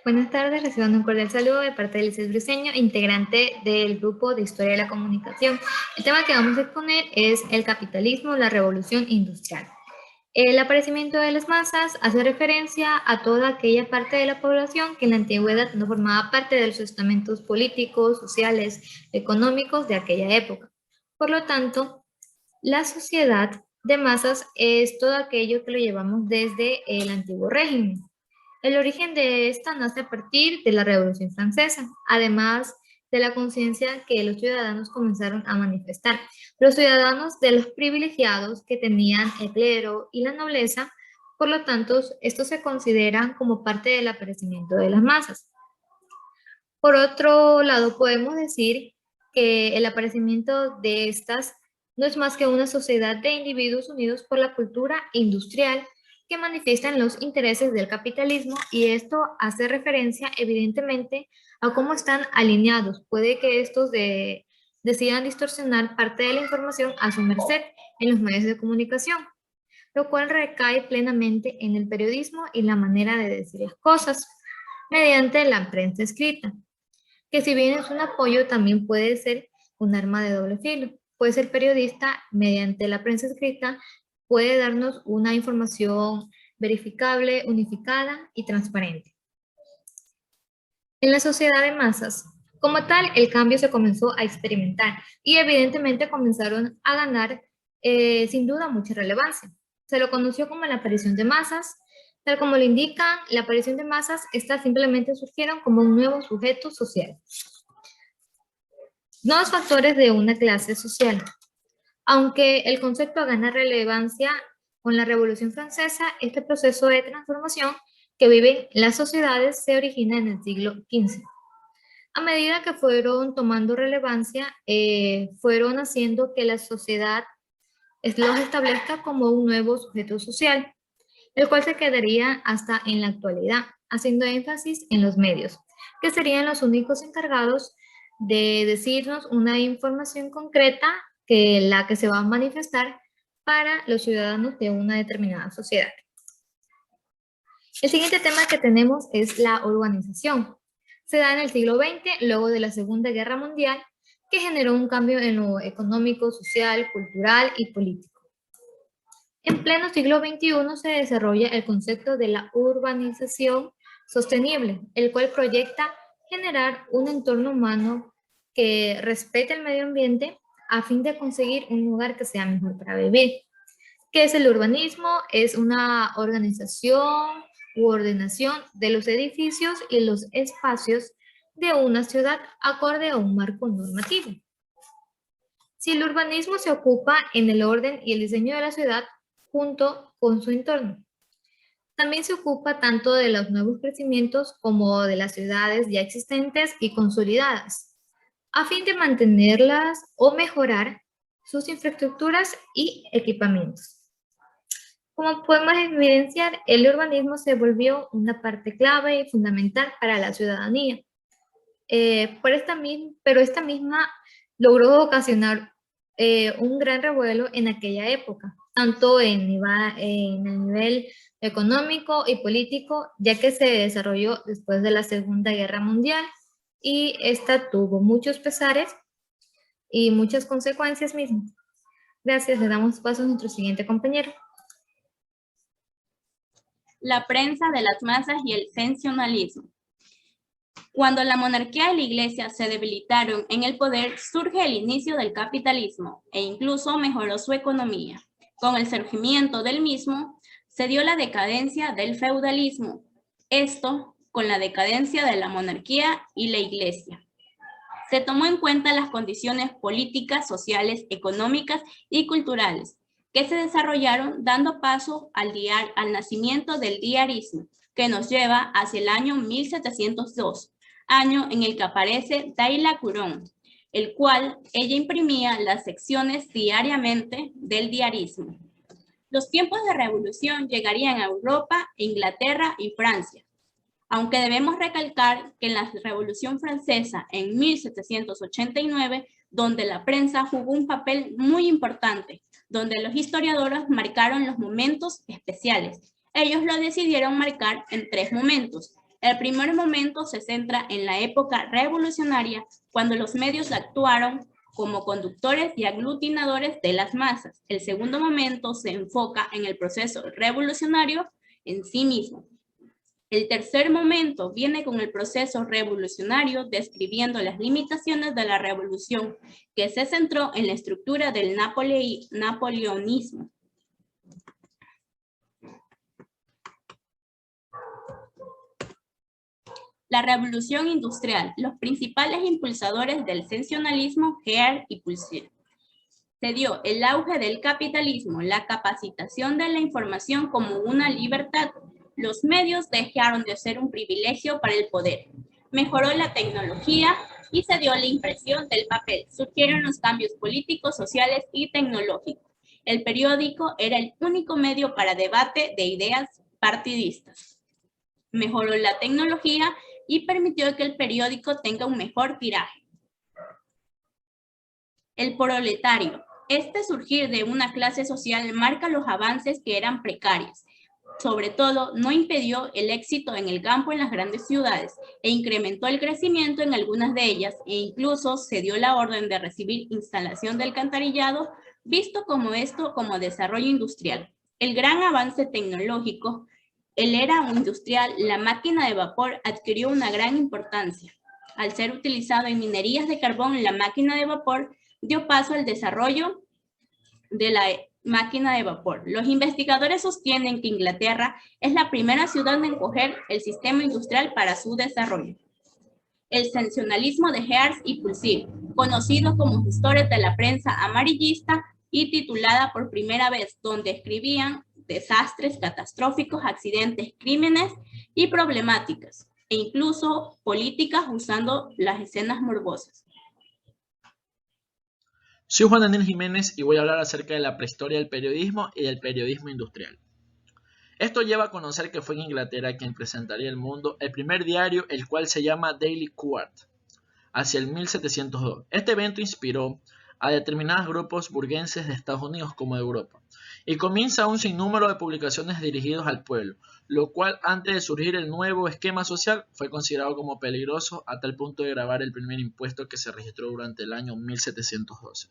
Buenas tardes, reciban un cordial saludo de parte de Lices Briceño, integrante del grupo de Historia de la Comunicación. El tema que vamos a exponer es el capitalismo, la revolución industrial. El aparecimiento de las masas hace referencia a toda aquella parte de la población que en la antigüedad no formaba parte de los estamentos políticos, sociales, económicos de aquella época. Por lo tanto, la sociedad de masas es todo aquello que lo llevamos desde el antiguo régimen. El origen de esta nace a partir de la Revolución Francesa, además de la conciencia que los ciudadanos comenzaron a manifestar. Los ciudadanos de los privilegiados que tenían el clero y la nobleza, por lo tanto, estos se consideran como parte del aparecimiento de las masas. Por otro lado, podemos decir que el aparecimiento de estas no es más que una sociedad de individuos unidos por la cultura industrial que manifiestan los intereses del capitalismo, y esto hace referencia evidentemente a cómo están alineados. Puede que estos decidan distorsionar parte de la información a su merced en los medios de comunicación, lo cual recae plenamente en el periodismo y la manera de decir las cosas mediante la prensa escrita, que si bien es un apoyo, también puede ser un arma de doble filo. Puede ser periodista mediante la prensa escrita, puede darnos una información verificable, unificada y transparente. En la sociedad de masas, como tal, el cambio se comenzó a experimentar y evidentemente comenzaron a ganar sin duda mucha relevancia. Se lo conoció como la aparición de masas. Tal como lo indican, la aparición de masas, estas simplemente surgieron como un nuevo sujeto social. Nuevos factores de una clase social. Aunque el concepto gana relevancia con la Revolución Francesa, este proceso de transformación que viven las sociedades se origina en el siglo XV. A medida que fueron tomando relevancia, fueron haciendo que la sociedad los establezca como un nuevo sujeto social, el cual se quedaría hasta en la actualidad, haciendo énfasis en los medios, que serían los únicos encargados de decirnos una información concreta que la que se va a manifestar para los ciudadanos de una determinada sociedad. El siguiente tema que tenemos es la urbanización. Se da en el siglo XX, luego de la Segunda Guerra Mundial, que generó un cambio en lo económico, social, cultural y político. En pleno siglo XXI se desarrolla el concepto de la urbanización sostenible, el cual proyecta generar un entorno humano que respete el medio ambiente a fin de conseguir un lugar que sea mejor para vivir. ¿Qué es el urbanismo? Es una organización u ordenación de los edificios y los espacios de una ciudad acorde a un marco normativo. Si el urbanismo se ocupa en el orden y el diseño de la ciudad junto con su entorno, también se ocupa tanto de los nuevos crecimientos como de las ciudades ya existentes y consolidadas, a fin de mantenerlas o mejorar sus infraestructuras y equipamientos. Como podemos evidenciar, el urbanismo se volvió una parte clave y fundamental para la ciudadanía. Pero esta misma logró ocasionar un gran revuelo en aquella época, tanto en el nivel económico y político, ya que se desarrolló después de la Segunda Guerra Mundial y esta tuvo muchos pesares y muchas consecuencias mismas. Gracias, le damos paso a nuestro siguiente compañero. La prensa de las masas y el sensacionalismo. Cuando la monarquía y la iglesia se debilitaron en el poder, surge el inicio del capitalismo e incluso mejoró su economía. Con el surgimiento del mismo, se dio la decadencia del feudalismo. Esto con la decadencia de la monarquía y la iglesia. Se tomó en cuenta las condiciones políticas, sociales, económicas y culturales que se desarrollaron, dando paso al nacimiento del diarismo, que nos lleva hacia el año 1702, año en el que aparece Daila Couron, el cual ella imprimía las secciones diariamente del diarismo. Los tiempos de revolución llegarían a Europa, Inglaterra y Francia, aunque debemos recalcar que en la Revolución Francesa en 1789, donde la prensa jugó un papel muy importante, donde los historiadores marcaron los momentos especiales. Ellos lo decidieron marcar en 3 momentos. El primer momento se centra en la época revolucionaria, cuando los medios actuaron como conductores y aglutinadores de las masas. El segundo momento se enfoca en el proceso revolucionario en sí mismo. El tercer momento viene con el proceso revolucionario describiendo las limitaciones de la revolución, que se centró en la estructura del napoleonismo. La revolución industrial, los principales impulsadores del sensacionalismo, Hearst y Pulsier. Se dio el auge del capitalismo, la capacitación de la información como una libertad. Los medios dejaron de ser un privilegio para el poder. Mejoró la tecnología y se dio la impresión del papel. Surgieron los cambios políticos, sociales y tecnológicos. El periódico era el único medio para debate de ideas partidistas. Mejoró la tecnología y permitió que el periódico tenga un mejor tiraje. El proletario. Este surgir de una clase social marca los avances que eran precarios. Sobre todo, no impidió el éxito en el campo en las grandes ciudades e incrementó el crecimiento en algunas de ellas e incluso se dio la orden de recibir instalación del alcantarillado, visto como desarrollo industrial. El gran avance tecnológico, el era industrial, la máquina de vapor adquirió una gran importancia. Al ser utilizado en minerías de carbón, la máquina de vapor dio paso al desarrollo de la máquina de vapor. Los investigadores sostienen que Inglaterra es la primera ciudad en coger el sistema industrial para su desarrollo. El sensacionalismo de Hearst y Pulsier, conocidos como gestores de la prensa amarillista y titulada por primera vez, donde escribían desastres catastróficos, accidentes, crímenes y problemáticas, e incluso políticas usando las escenas morbosas. Soy Juan Daniel Jiménez y voy a hablar acerca de la prehistoria del periodismo y del periodismo industrial. Esto lleva a conocer que fue en Inglaterra quien presentaría al mundo el primer diario, el cual se llama Daily Courant, hacia el 1702. Este evento inspiró a determinados grupos burgueses de Estados Unidos como de Europa, y comienza un sinnúmero de publicaciones dirigidos al pueblo, lo cual antes de surgir el nuevo esquema social fue considerado como peligroso a tal punto de grabar el primer impuesto que se registró durante el año 1712,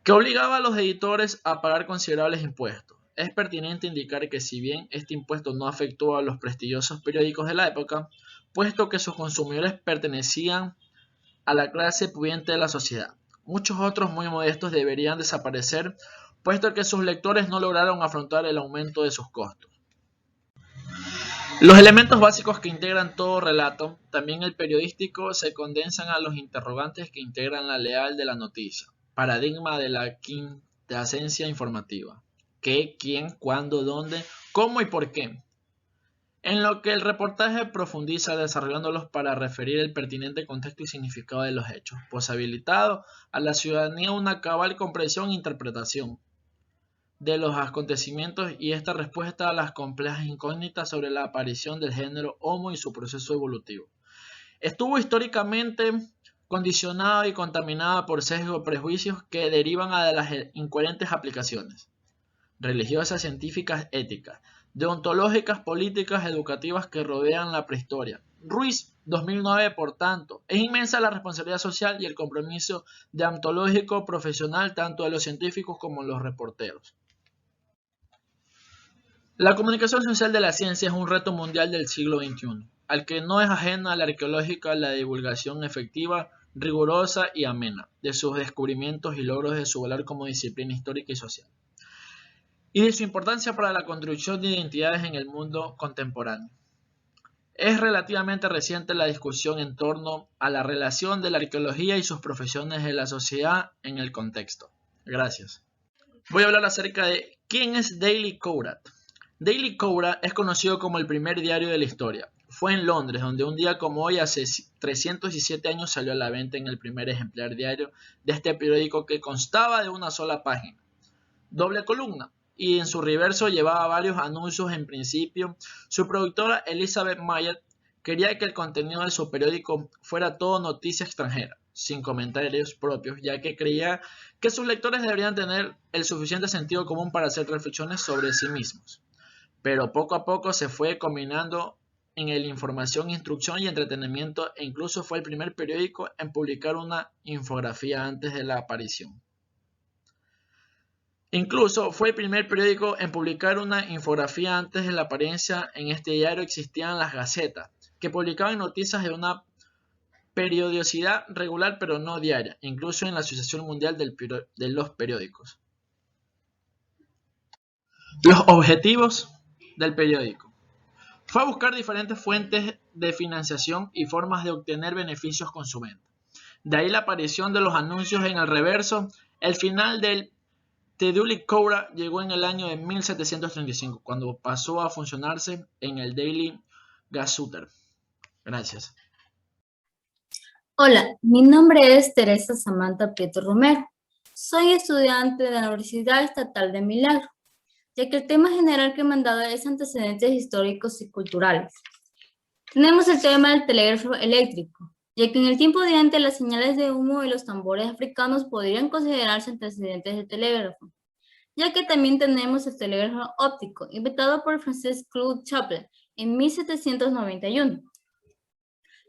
que obligaba a los editores a pagar considerables impuestos. Es pertinente indicar que si bien este impuesto no afectó a los prestigiosos periódicos de la época, puesto que sus consumidores pertenecían a la clase pudiente de la sociedad, muchos otros muy modestos deberían desaparecer, puesto que sus lectores no lograron afrontar el aumento de sus costos. Los elementos básicos que integran todo relato, también el periodístico, se condensan a los interrogantes que integran la leal de la noticia, paradigma de la quintasencia informativa: qué, quién, cuándo, dónde, cómo y por qué. En lo que el reportaje profundiza desarrollándolos para referir el pertinente contexto y significado de los hechos, posibilitando a la ciudadanía una cabal comprensión e interpretación de los acontecimientos y esta respuesta a las complejas incógnitas sobre la aparición del género Homo y su proceso evolutivo. Estuvo históricamente condicionada y contaminada por sesgos y prejuicios que derivan de las incoherentes aplicaciones religiosas, científicas, éticas, deontológicas, políticas, educativas que rodean la prehistoria. Ruiz, 2009, por tanto, es inmensa la responsabilidad social y el compromiso deontológico profesional tanto de los científicos como de los reporteros. La comunicación social de la ciencia es un reto mundial del siglo XXI, al que no es ajena a la arqueológica la divulgación efectiva, rigurosa y amena de sus descubrimientos y logros de su valor como disciplina histórica y social, y de su importancia para la construcción de identidades en el mundo contemporáneo. Es relativamente reciente la discusión en torno a la relación de la arqueología y sus profesiones en la sociedad en el contexto. Gracias. Voy a hablar acerca de quién es Daily Courant. Daily Courant es conocido como el primer diario de la historia. Fue en Londres, donde un día como hoy, hace 307 años, salió a la venta en el primer ejemplar diario de este periódico que constaba de una sola página, doble columna, y en su reverso llevaba varios anuncios. En principio, su productora Elizabeth Mayer quería que el contenido de su periódico fuera todo noticia extranjera, sin comentarios propios, ya que creía que sus lectores deberían tener el suficiente sentido común para hacer reflexiones sobre sí mismos. Pero poco a poco se fue combinando en el información, instrucción y entretenimiento, e incluso fue el primer periódico en publicar una infografía antes de la aparición. Incluso fue el primer periódico en publicar una infografía antes de la apariencia. En este diario existían las gacetas, que publicaban noticias de una periodicidad regular pero no diaria, incluso en la Asociación Mundial de los Periódicos. Los objetivos del periódico. Fue buscar diferentes fuentes de financiación y formas de obtener beneficios con su venta. De ahí la aparición de los anuncios en el reverso. El final del The Daily Courier llegó en el año de 1735, cuando pasó a funcionarse en el Daily Gazette. Gracias. Hola, mi nombre es Teresa Samantha Prieto Romero. Soy estudiante de la Universidad Estatal de Milagro, ya que el tema general que me han dado es antecedentes históricos y culturales. Tenemos el tema del telégrafo eléctrico, ya que en el tiempo de antes las señales de humo y los tambores africanos podrían considerarse antecedentes del telégrafo, ya que también tenemos el telégrafo óptico, inventado por Francis Claude Chappell en 1791.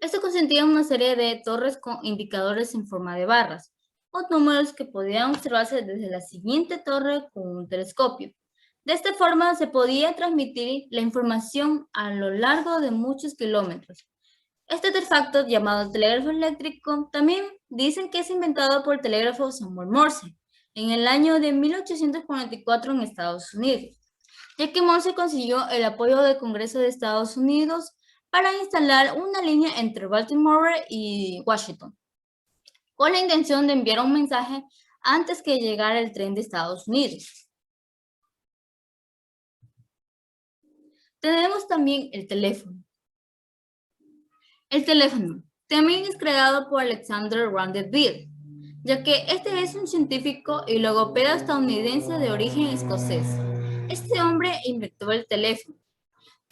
Esto consistía en una serie de torres con indicadores en forma de barras o números que podían observarse desde la siguiente torre con un telescopio. De esta forma se podía transmitir la información a lo largo de muchos kilómetros. Este artefacto, llamado telégrafo eléctrico, también dicen que es inventado por el telégrafo Samuel Morse en el año de 1844 en Estados Unidos, ya que Morse consiguió el apoyo del Congreso de Estados Unidos para instalar una línea entre Baltimore y Washington, con la intención de enviar un mensaje antes que llegara el tren de Estados Unidos. Tenemos también el teléfono. El teléfono también es creado por Alexander Graham Bell, ya que este es un científico y logopeda estadounidense de origen escocés. Este hombre inventó el teléfono,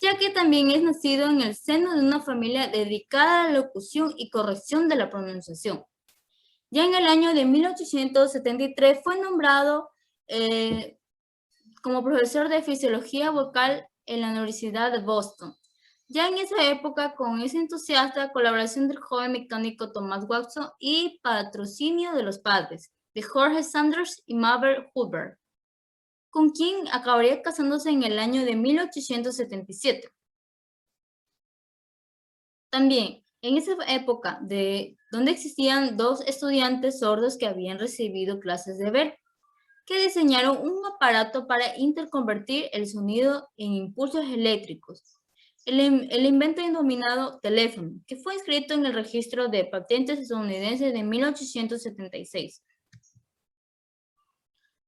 ya que también es nacido en el seno de una familia dedicada a la locución y corrección de la pronunciación. Ya en el año de 1873 fue nombrado como profesor de fisiología vocal en la Universidad de Boston. Ya en esa época, con esa entusiasta colaboración del joven mecánico Thomas Watson y patrocinio de los padres, de Jorge Sanders y Mabel Hubbard, con quien acabaría casándose en el año de 1877. También, en esa época, donde existían dos estudiantes sordos que habían recibido clases de ver, que diseñaron un aparato para interconvertir el sonido en impulsos eléctricos. El invento denominado teléfono, que fue inscrito en el registro de patentes estadounidense de 1876.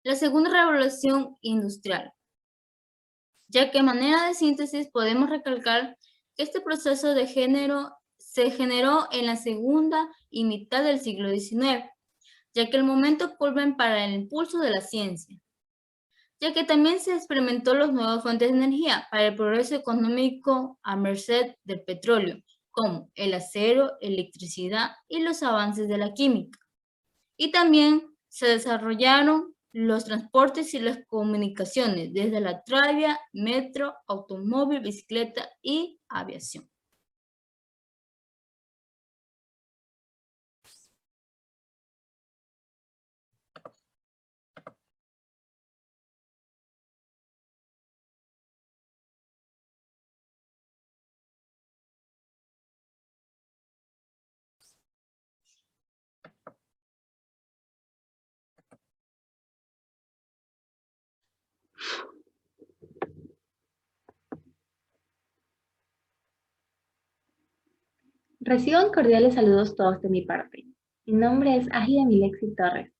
La segunda revolución industrial, ya que a manera de síntesis podemos recalcar que este proceso de género se generó en la segunda y mitad del siglo XIX, ya que el momento culmen para el impulso de la ciencia, ya que también se experimentó las nuevas fuentes de energía para el progreso económico a merced del petróleo, como el acero, electricidad y los avances de la química. Y también se desarrollaron los transportes y las comunicaciones, desde la tranvía, metro, automóvil, bicicleta y aviación. Reciban cordiales saludos todos de mi parte. Mi nombre es Ágida Milexi Torres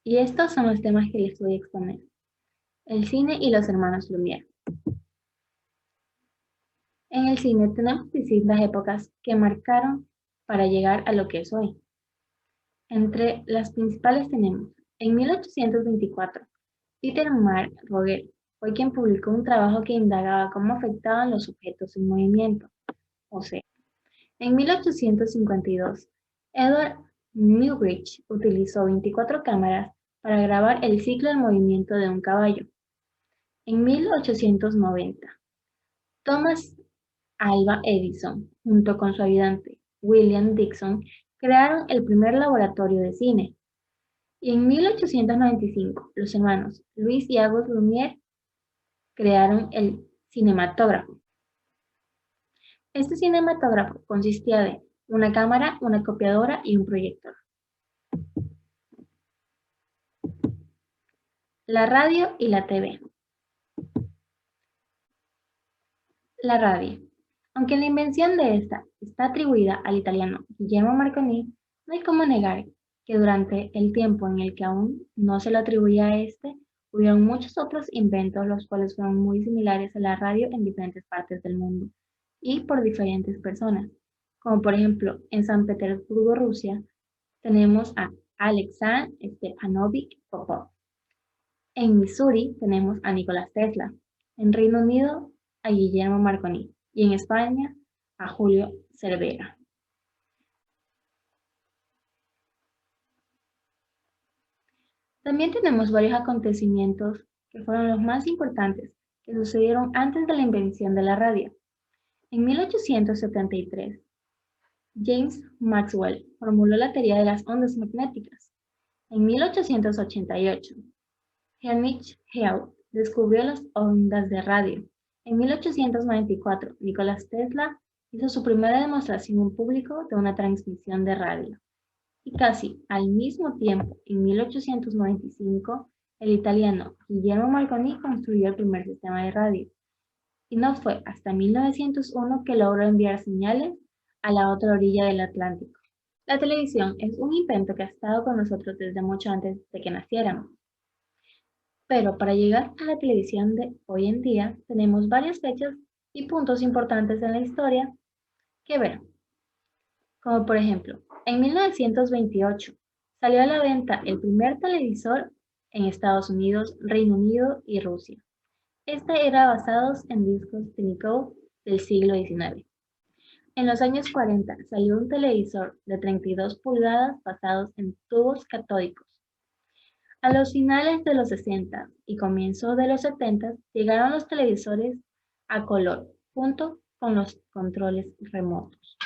y estos son los temas que les voy a exponer. El cine y los hermanos Lumière. En el cine tenemos distintas épocas que marcaron para llegar a lo que es hoy. Entre las principales tenemos, en 1824, Peter Mark Vogel fue quien publicó un trabajo que indagaba cómo afectaban los objetos en movimiento, o sea, en 1852, Edward Muybridge utilizó 24 cámaras para grabar el ciclo del movimiento de un caballo. En 1890, Thomas Alva Edison, junto con su ayudante William Dixon, crearon el primer laboratorio de cine. Y en 1895, los hermanos Luis y Auguste Lumière crearon el cinematógrafo. Este cinematógrafo consistía de una cámara, una copiadora y un proyector. La radio y la TV. La radio. Aunque la invención de esta está atribuida al italiano Guillermo Marconi, no hay cómo negar que durante el tiempo en el que aún no se lo atribuía a este, hubieron muchos otros inventos los cuales fueron muy similares a la radio en diferentes partes del mundo y por diferentes personas. Como por ejemplo, en San Petersburgo, Rusia, tenemos a Alexander Stepanovich Popov. En Missouri tenemos a Nicolás Tesla. En Reino Unido, a Guillermo Marconi. Y en España, a Julio Cervera. También tenemos varios acontecimientos que fueron los más importantes que sucedieron antes de la invención de la radio. En 1873, James Maxwell formuló la teoría de las ondas magnéticas. En 1888, Heinrich Hertz descubrió las ondas de radio. En 1894, Nicolás Tesla hizo su primera demostración en público de una transmisión de radio. Y casi al mismo tiempo, en 1895, el italiano Guillermo Marconi construyó el primer sistema de radio. Y no fue hasta 1901 que logró enviar señales a la otra orilla del Atlántico. La televisión es un invento que ha estado con nosotros desde mucho antes de que naciéramos. Pero para llegar a la televisión de hoy en día, tenemos varias fechas y puntos importantes en la historia que ver. Como por ejemplo, en 1928 salió a la venta el primer televisor en Estados Unidos, Reino Unido y Rusia. Este era basado en discos Technicolor del siglo XIX. En los años 40 salió un televisor de 32 pulgadas basados en tubos catódicos. A los finales de los 60 y comienzos de los 70 llegaron los televisores a color, junto con los controles remotos.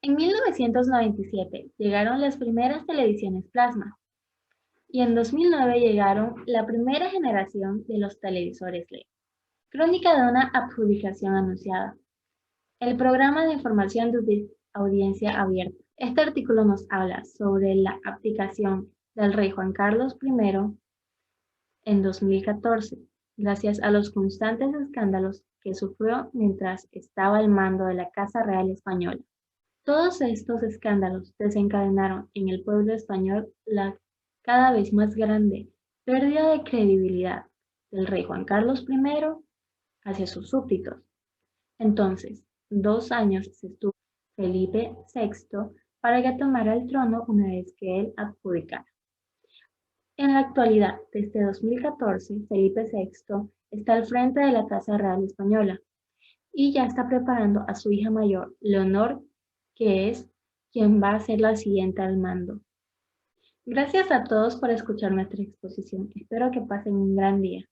En 1997 llegaron las primeras televisiones plasma y en 2009 llegaron la primera generación de los televisores LED. Crónica de una adjudicación anunciada. El programa de información de audiencia abierta. Este artículo nos habla sobre la abdicación del rey Juan Carlos I en 2014, gracias a los constantes escándalos que sufrió mientras estaba al mando de la Casa Real Española. Todos estos escándalos desencadenaron en el pueblo español la cada vez más grande pérdida de credibilidad del rey Juan Carlos I hacia sus súbditos. Entonces, 2 años se estuvo Felipe VI para que tomara el trono una vez que él abdicara. En la actualidad, desde 2014, Felipe VI está al frente de la Casa Real Española y ya está preparando a su hija mayor, Leonor, que es quien va a ser la siguiente al mando. Gracias a todos por escuchar nuestra exposición. Espero que pasen un gran día.